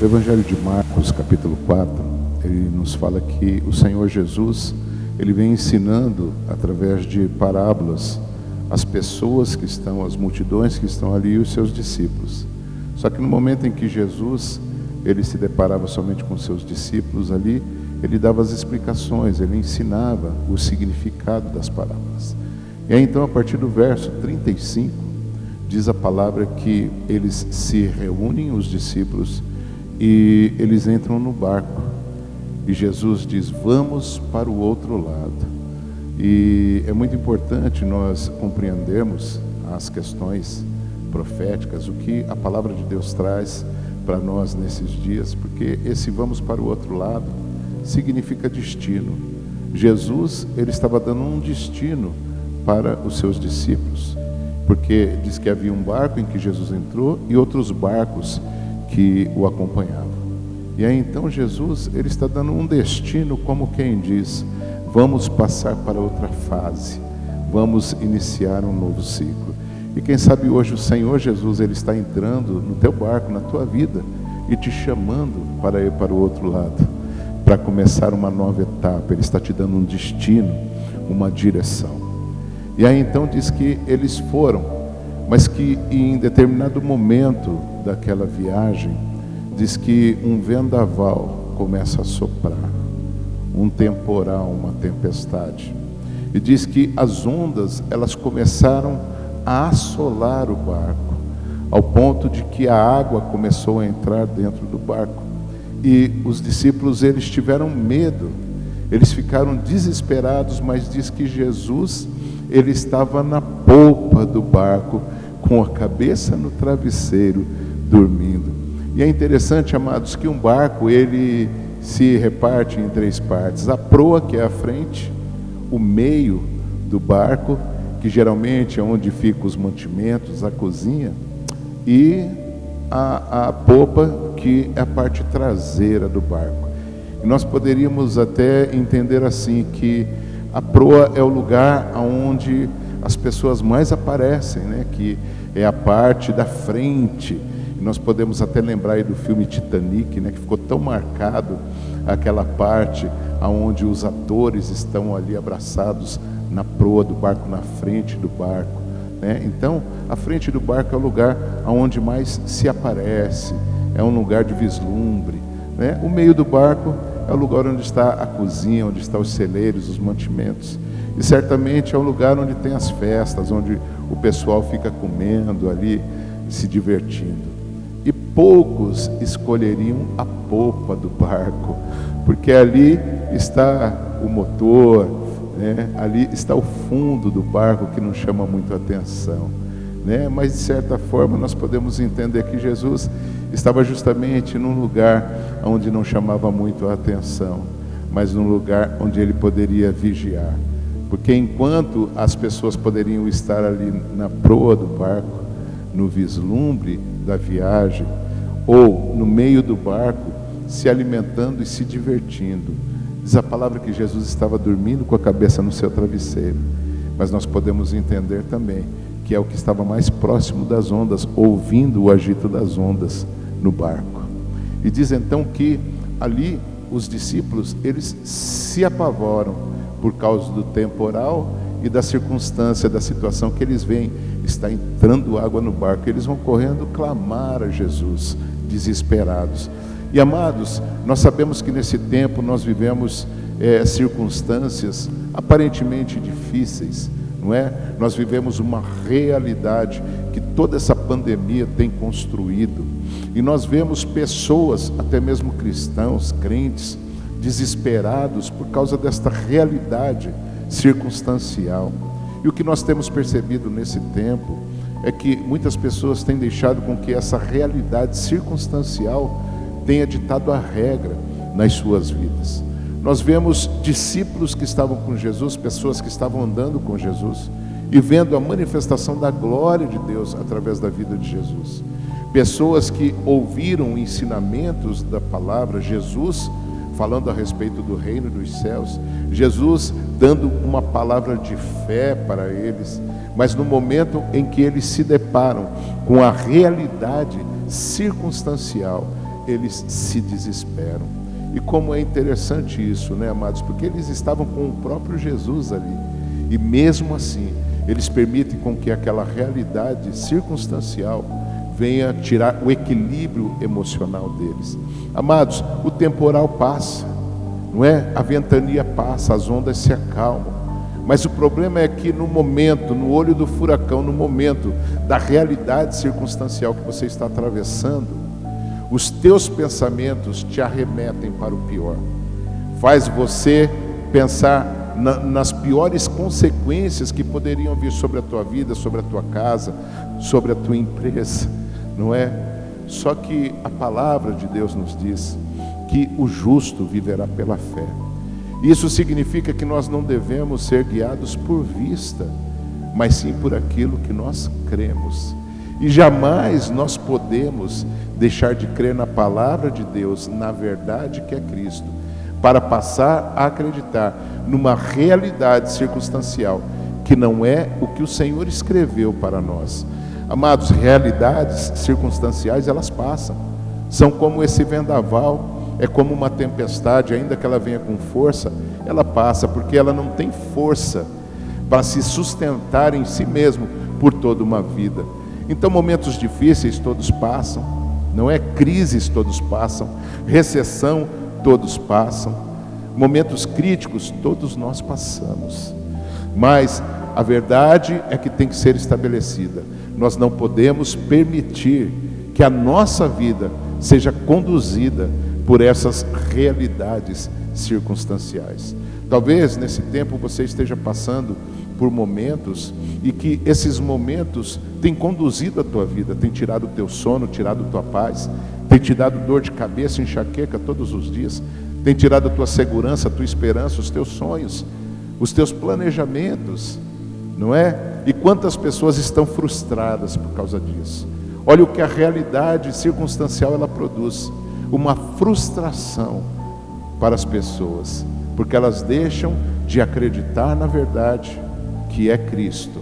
O Evangelho de Marcos, capítulo 4, ele nos fala que o Senhor Jesus, ele vem ensinando através de parábolas as pessoas que estão, as multidões que estão ali e os seus discípulos. Só que no momento em que Jesus, ele se deparava somente com seus discípulos ali, ele dava as explicações, ele ensinava o significado das parábolas. E aí então, a partir do verso 35, diz a palavra que eles se reúnem, os discípulos, e eles entram no barco. E Jesus diz: vamos para o outro lado. E é muito importante nós compreendermos as questões proféticas, o que a palavra de Deus traz para nós nesses dias, porque esse vamos para o outro lado significa destino. Jesus, ele estava dando um destino para os seus discípulos, porque diz que havia um barco em que Jesus entrou e outros barcos que o acompanhavam. E aí então Jesus, ele está dando um destino, como quem diz: vamos passar para outra fase, vamos iniciar um novo ciclo. E quem sabe hoje o Senhor Jesus, ele está entrando no teu barco, na tua vida, e te chamando para ir para o outro lado, para começar uma nova etapa. Ele está te dando um destino, uma direção. E aí então diz que eles foram, mas que em determinado momento daquela viagem, diz que um vendaval começa a soprar, um temporal, uma tempestade. E diz que as ondas, elas começaram a assolar o barco, ao ponto de que a água começou a entrar dentro do barco. E os discípulos, eles tiveram medo, eles ficaram desesperados, mas diz que Jesus, ele estava na polpa do barco, com a cabeça no travesseiro, dormindo. E é interessante, amados, que um barco, ele se reparte em três partes: a proa, que é a frente, o meio do barco, que geralmente é onde ficam os mantimentos, a cozinha, e a popa, que é a parte traseira do barco. E nós poderíamos até entender assim, que a proa é o lugar onde as pessoas mais aparecem, né? Que é a parte da frente. E nós podemos até lembrar aí do filme Titanic, né? Que ficou tão marcado aquela parte onde os atores estão ali abraçados na proa do barco, na frente do barco, né? Então, a frente do barco é o lugar onde mais se aparece, é um lugar de vislumbre, né? O meio do barco é o lugar onde está a cozinha, onde estão os celeiros, os mantimentos. E certamente é um lugar onde tem as festas, onde o pessoal fica comendo ali, se divertindo. E poucos escolheriam a polpa do barco, porque ali está o motor, né? Ali está o fundo do barco, que não chama muito a atenção, né? Mas de certa forma nós podemos entender que Jesus estava justamente num lugar onde não chamava muito a atenção, mas num lugar onde ele poderia vigiar. Porque enquanto as pessoas poderiam estar ali na proa do barco, no vislumbre da viagem, ou no meio do barco, se alimentando e se divertindo, diz a palavra que Jesus estava dormindo com a cabeça no seu travesseiro. Mas nós podemos entender também que é o que estava mais próximo das ondas, ouvindo o agito das ondas no barco. E diz então que ali os discípulos, eles se apavoram por causa do temporal e da circunstância, da situação que eles veem. Está entrando água no barco. Eles vão correndo clamar a Jesus, desesperados. E amados, nós sabemos que nesse tempo nós vivemos circunstâncias aparentemente difíceis, não é? Nós vivemos uma realidade que toda essa pandemia tem construído. E nós vemos pessoas, até mesmo cristãos, crentes, desesperados por causa desta realidade circunstancial. E o que nós temos percebido nesse tempo é que muitas pessoas têm deixado com que essa realidade circunstancial tenha ditado a regra nas suas vidas. Nós vemos discípulos que estavam com Jesus, pessoas que estavam andando com Jesus e vendo a manifestação da glória de Deus através da vida de Jesus. Pessoas que ouviram ensinamentos da palavra, Jesus falando a respeito do reino dos céus, Jesus dando uma palavra de fé para eles, mas no momento em que eles se deparam com a realidade circunstancial, eles se desesperam. E como é interessante isso, né, amados? Porque eles estavam com o próprio Jesus ali. E mesmo assim, eles permitem com que aquela realidade circunstancial venha tirar o equilíbrio emocional deles. Amados, o temporal passa, não é? A ventania passa, as ondas se acalmam. Mas o problema é que no momento, no olho do furacão, no momento da realidade circunstancial que você está atravessando, os teus pensamentos te arremetem para o pior. Faz você pensar nas piores consequências que poderiam vir sobre a tua vida, sobre a tua casa, sobre a tua empresa, não é? Só que a palavra de Deus nos diz que o justo viverá pela fé. Isso significa que nós não devemos ser guiados por vista, mas sim por aquilo que nós cremos. E jamais nós podemos deixar de crer na palavra de Deus, na verdade que é Cristo, para passar a acreditar numa realidade circunstancial que não é o que o Senhor escreveu para nós. Amados, realidades circunstanciais, elas passam. São como esse vendaval, é como uma tempestade, ainda que ela venha com força, ela passa, porque ela não tem força para se sustentar em si mesmo por toda uma vida. Então, momentos difíceis todos passam, não é? Crises todos passam, recessão todos passam, momentos críticos todos nós passamos. Mas a verdade é que tem que ser estabelecida. Nós não podemos permitir que a nossa vida seja conduzida por essas realidades circunstanciais. Talvez nesse tempo você esteja passando por momentos e que esses momentos têm conduzido a tua vida, têm tirado o teu sono, tirado a tua paz, têm te dado dor de cabeça, enxaqueca todos os dias, têm tirado a tua segurança, a tua esperança, os teus sonhos, os teus planejamentos, não é? E quantas pessoas estão frustradas por causa disso? Olha o que a realidade circunstancial ela produz, uma frustração para as pessoas, porque elas deixam de acreditar na verdade que é Cristo,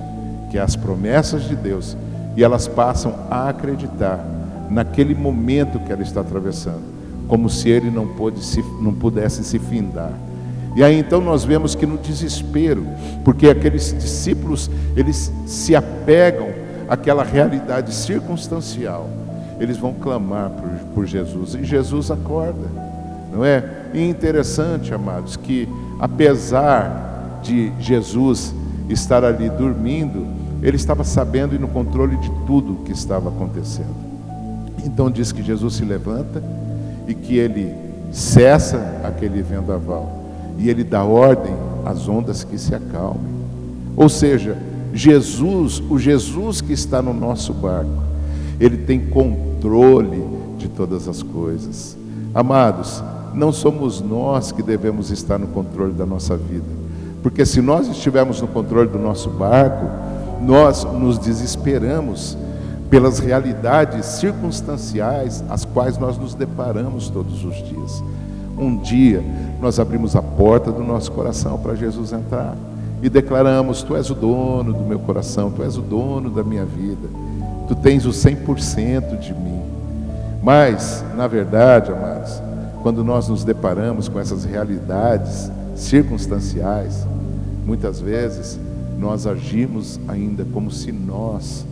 que é as promessas de Deus, e elas passam a acreditar naquele momento que ela está atravessando, como se ele não pudesse se findar. E aí então nós vemos que no desespero, porque aqueles discípulos, eles se apegam àquela realidade circunstancial, eles vão clamar por Jesus, e Jesus acorda, não é? E interessante, amados, que apesar de Jesus estar ali dormindo, ele estava sabendo e no controle de tudo o que estava acontecendo. Então diz que Jesus se levanta e que ele cessa aquele vendaval e ele dá ordem às ondas que se acalmem. Ou seja, Jesus, o Jesus que está no nosso barco, ele tem controle de todas as coisas. Amados, não somos nós que devemos estar no controle da nossa vida, porque se nós estivermos no controle do nosso barco, nós nos desesperamos pelas realidades circunstanciais às quais nós nos deparamos todos os dias. Um dia nós abrimos a porta do nosso coração para Jesus entrar e declaramos: Tu és o dono do meu coração, Tu és o dono da minha vida, Tu tens o 100% de mim. Mas, na verdade, amados, quando nós nos deparamos com essas realidades circunstanciais, muitas vezes nós agimos ainda como se nós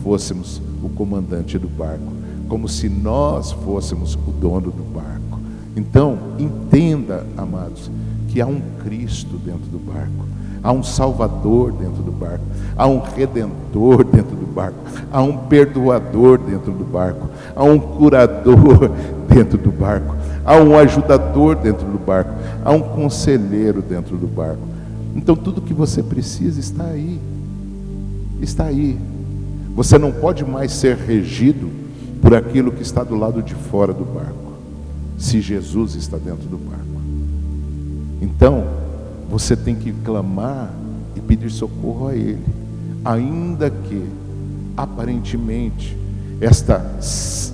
fôssemos o comandante do barco, como se nós fôssemos o dono do barco. Então, entenda, amados, que há um Cristo dentro do barco, há um Salvador dentro do barco, há um Redentor dentro do barco, há um Perdoador dentro do barco, há um Curador dentro do barco, há um Ajudador dentro do barco, há um Conselheiro dentro do barco. Então tudo que você precisa está aí, está aí. Você não pode mais ser regido por aquilo que está do lado de fora do barco, se Jesus está dentro do barco. Então você tem que clamar e pedir socorro a Ele, ainda que aparentemente esta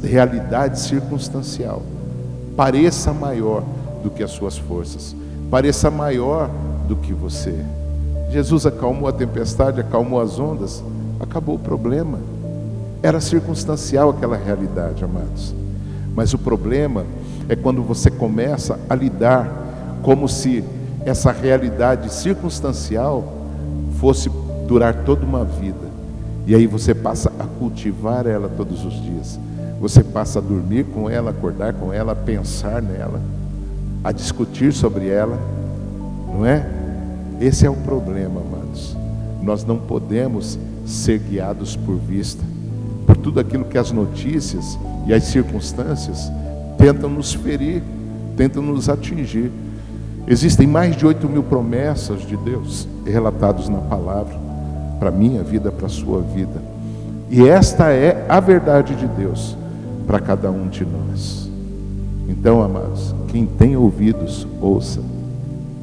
realidade circunstancial pareça maior do que as suas forças, pareça maior do que você. Jesus acalmou a tempestade, acalmou as ondas, acabou o problema. Era circunstancial aquela realidade, amados. Mas o problema é quando você começa a lidar como se essa realidade circunstancial fosse durar toda uma vida. E aí você passa a cultivar ela todos os dias. Você passa a dormir com ela, acordar com ela, a pensar nela, a discutir sobre ela, não é? Esse é o problema, amados. Nós não podemos ser guiados por vista, por tudo aquilo que as notícias e as circunstâncias tentam nos ferir, tentam nos atingir. Existem mais de 8.000 promessas de Deus relatadas na palavra, para a minha vida, para a sua vida. E esta é a verdade de Deus para cada um de nós. Então, amados, quem tem ouvidos, ouça